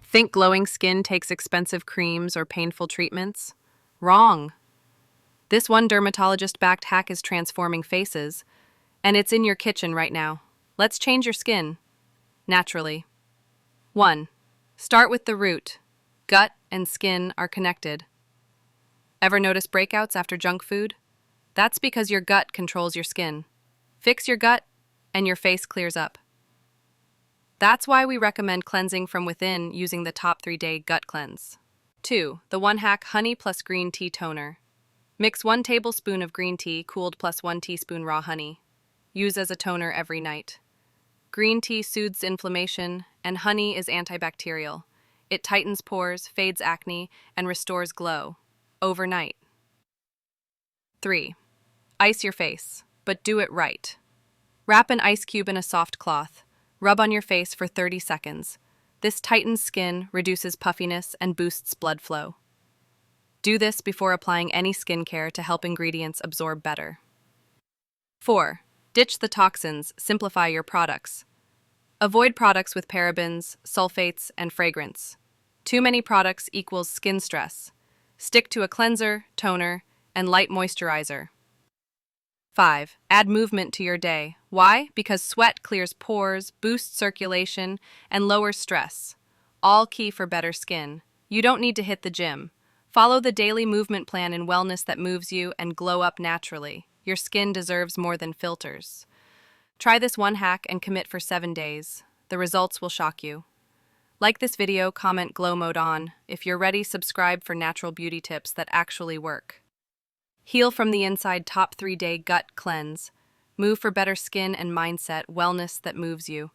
Think glowing skin takes expensive creams or painful treatments? Wrong. This one dermatologist-backed hack is transforming faces, and it's in your kitchen right now. Let's change your skin, naturally. 1. Start with the root. Gut and skin are connected. Ever notice breakouts after junk food? That's because your gut controls your skin. Fix your gut, and your face clears up. That's why we recommend cleansing from within using the top 3-day gut cleanse. 2. The One Hack Honey plus Green Tea Toner. Mix 1 tablespoon of green tea cooled plus 1 teaspoon raw honey. Use as a toner every night. Green tea soothes inflammation, and honey is antibacterial. It tightens pores, fades acne, and restores glow. Overnight. 3. Ice your face, but do it right. Wrap an ice cube in a soft cloth. Rub on your face for 30 seconds. This tightens skin, reduces puffiness, and boosts blood flow. Do this before applying any skincare to help ingredients absorb better. 4. Ditch the toxins, simplify your products. Avoid products with parabens, sulfates, and fragrance. Too many products equals skin stress. Stick to a cleanser, toner, and light moisturizer. 5. Add movement to your day. Why? Because sweat clears pores, boosts circulation, and lowers stress. All key for better skin. You don't need to hit the gym. Follow the daily movement plan in wellness that moves you and glow up naturally. Your skin deserves more than filters. Try this one hack and commit for 7 days. The results will shock you. Like this video, comment glow mode on. If you're ready, subscribe for natural beauty tips that actually work. Heal from the inside top 3-day gut cleanse. Move for better skin and mindset, wellness that moves you.